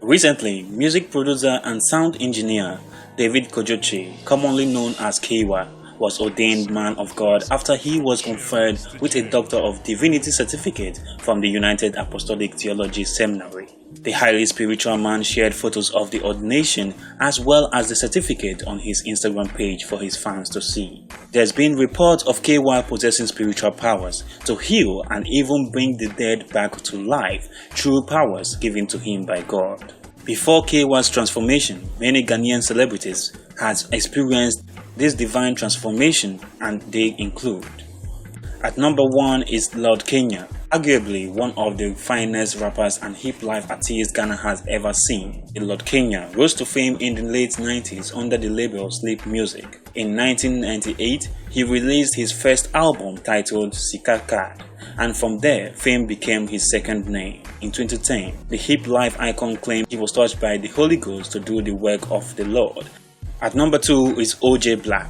Recently, music producer and sound engineer David Kojoche, commonly known as Kiowa, was ordained man of God after he was conferred with a Doctor of Divinity certificate from the United Apostolic Theology Seminary. The highly spiritual man shared photos of the ordination as well as the certificate on his Instagram page for his fans to see. There's been reports of KY possessing spiritual powers to heal and even bring the dead back to life through powers given to him by God. Before KY's transformation, many Ghanaian celebrities had experienced this divine transformation, and they include: at number 1 is Lord Kenya, arguably one of the finest rappers and hip life artists Ghana has ever seen. Lord Kenya rose to fame in the late 90s under the label Sleep Music. In 1998, he released his first album titled Sikaka, and from there, fame became his second name. In 2010, the hip life icon claimed he was touched by the Holy Ghost to do the work of the Lord. At number 2 is OJ Black.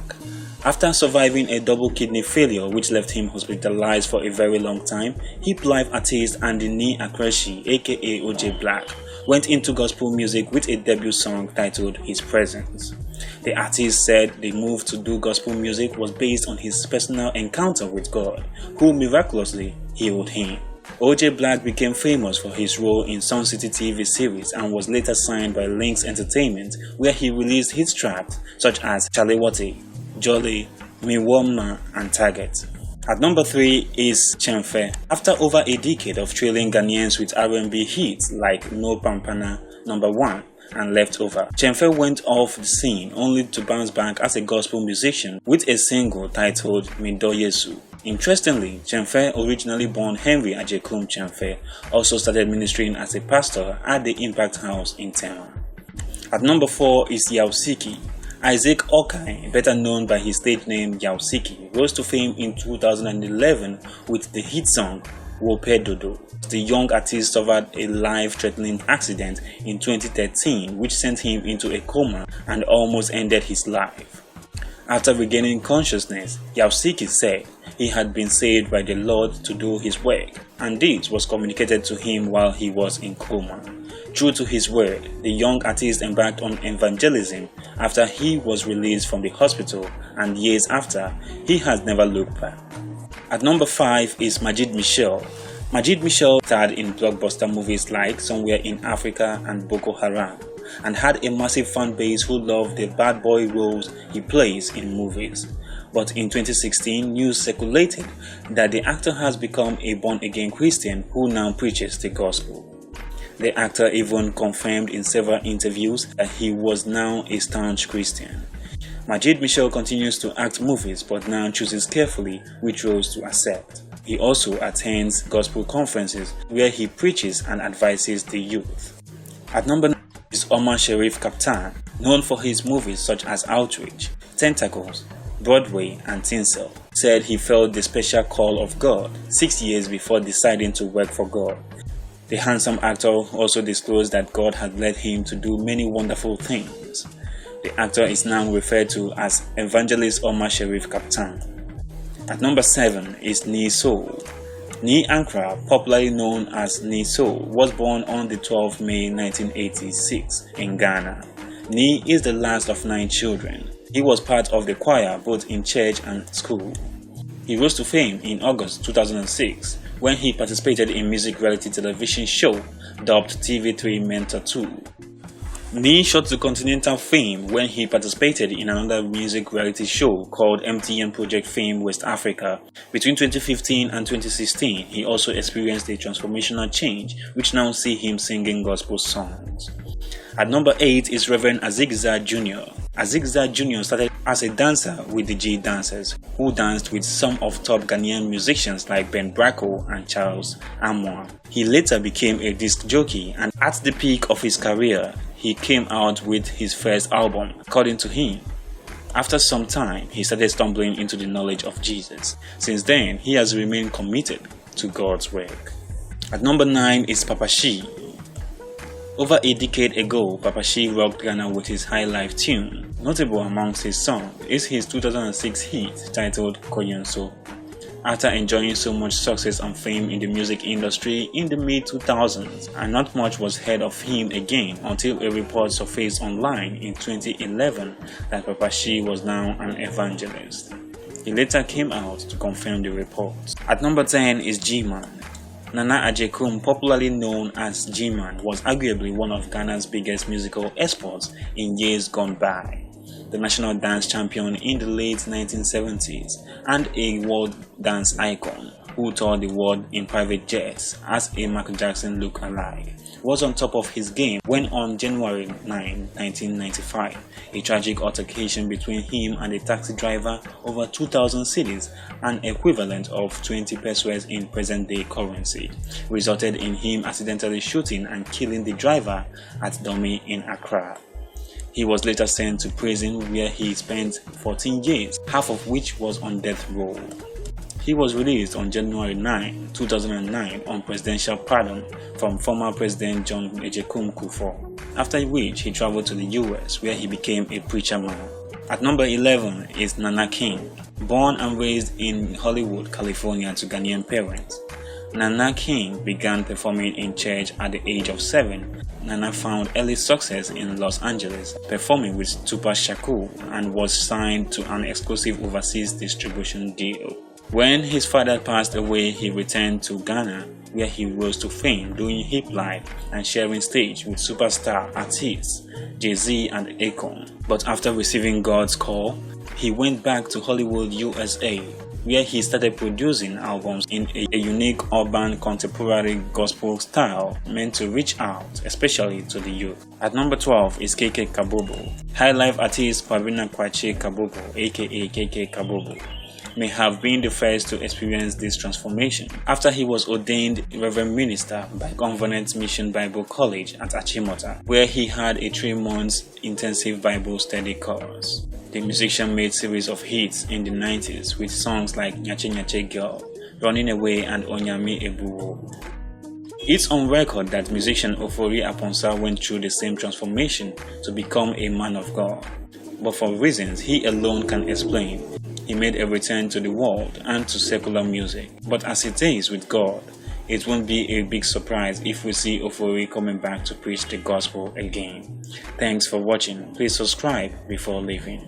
After surviving a double kidney failure which left him hospitalized for a very long time, hip life artist Andini Akreshi, aka OJ Black, went into gospel music with a debut song titled His Presence. The artist said the move to do gospel music was based on his personal encounter with God, who miraculously healed him. OJ Black became famous for his role in Sun City TV series and was later signed by Lynx Entertainment, where he released hit tracks such as Chalewati, Jolly, Miwoma and Target. At number 3 is Chemfe. After over a decade of trailing Ghanaians with R&B hits like No Pampana, Number 1 and Leftover, Chemfe went off the scene only to bounce back as a gospel musician with a single titled Mido Yesu. Interestingly, Chemfe, originally born Henry Ajekum Chemfe, also started ministering as a pastor at the Impact House in town. At number 4 is Yausiki. Isaac Okai, better known by his stage name Yausiki, rose to fame in 2011 with the hit song Wope Dodo. The young artist suffered a life-threatening accident in 2013 which sent him into a coma and almost ended his life. After regaining consciousness, Yausiki said he had been saved by the Lord to do his work, and this was communicated to him while he was in coma. True to his word, the young artist embarked on evangelism after he was released from the hospital, and years after, he has never looked back. At number 5 is Majid Michel. Majid Michel starred in blockbuster movies like Somewhere in Africa and Boko Haram, and had a massive fan base who loved the bad boy roles he plays in movies. But in 2016, news circulated that the actor has become a born-again Christian who now preaches the gospel. The actor even confirmed in several interviews that he was now a staunch Christian. Majid Michel continues to act movies but now chooses carefully which roles to accept. He also attends gospel conferences where he preaches and advises the youth. At number 9 is Omar Sharif Caftan, known for his movies such as Outreach, Tentacles, Broadway and Tinsel. Said he felt the special call of God 6 years before deciding to work for God. The handsome actor also disclosed that God had led him to do many wonderful things. The actor is now referred to as Evangelist Omar Sharif Caftan. At number 7 is Ni So. Ni Ankra, popularly known as Ni So, was born on the 12th May 1986 in Ghana. Ni is the last of 9 children. He was part of the choir both in church and school. He rose to fame in August 2006 when he participated in music reality television show dubbed TV3 Mentor 2. Ni shot to continental fame when he participated in another music reality show called MTN Project Fame West Africa. Between 2015 and 2016, he also experienced a transformational change which now see him singing gospel songs. At number 8 is Reverend Zigzag Jr. Zigzag Jr. started as a dancer with the G Dancers, who danced with some of top Ghanaian musicians like Ben Bracco and Charles Amwa. He later became a disc jockey, and at the peak of his career, he came out with his first album, according to him. After some time, he started stumbling into the knowledge of Jesus. Since then, he has remained committed to God's work. At number 9 is Papa Shee. Over a decade ago, Papa Shee rocked Ghana with his high life tune. Notable amongst his songs is his 2006 hit titled Koyenso. After enjoying so much success and fame in the music industry in the mid-2000s, and not much was heard of him again until a report surfaced online in 2011 that Papa Shee was now an evangelist. He later came out to confirm the report. At number 10 is G-Man. Nana Ajekum, popularly known as G-Man, was arguably one of Ghana's biggest musical exports in years gone by. The national dance champion in the late 1970s and a world dance icon who toured the world in private jets as a Michael Jackson look-alike, was on top of his game when on January 9, 1995, a tragic altercation between him and a taxi driver over 2,000 cedis, an equivalent of 20 pesos in present-day currency, resulted in him accidentally shooting and killing the driver at Domi in Accra. He was later sent to prison where he spent 14 years, half of which was on death row. He was released on January 9, 2009 on presidential pardon from former President John Ejekum Kufuor, after which he traveled to the US where he became a preacher man. At number 11 is Nana King. Born and raised in Hollywood, California to Ghanaian parents, Nana King began performing in church at the age of 7. Nana found early success in Los Angeles, performing with Tupac Shakur, and was signed to an exclusive overseas distribution deal. When his father passed away, he returned to Ghana, where he rose to fame doing hip life and sharing stage with superstar artists Jay-Z and Akon. But after receiving God's call, he went back to Hollywood, USA, where he started producing albums in a unique urban contemporary gospel style meant to reach out, especially to the youth. At number 12 is KK Kabobo. High life artist Pavina Kwache Kabobo, aka KK Kabobo, may have been the first to experience this transformation after he was ordained Reverend Minister by Covenant Mission Bible College at Achimota, where he had a 3-month intensive Bible study course. The musician made series of hits in the 90s with songs like Nyache Nyache Girl, Running Away and Onyame Ebuwo. It's on record that musician Ofori Aponsa went through the same transformation to become a man of God, but for reasons he alone can explain, he made a return to the world and to secular music. But as it is with God, it won't be a big surprise if we see Ofori coming back to preach the gospel again. Thanks for watching. Please subscribe before leaving.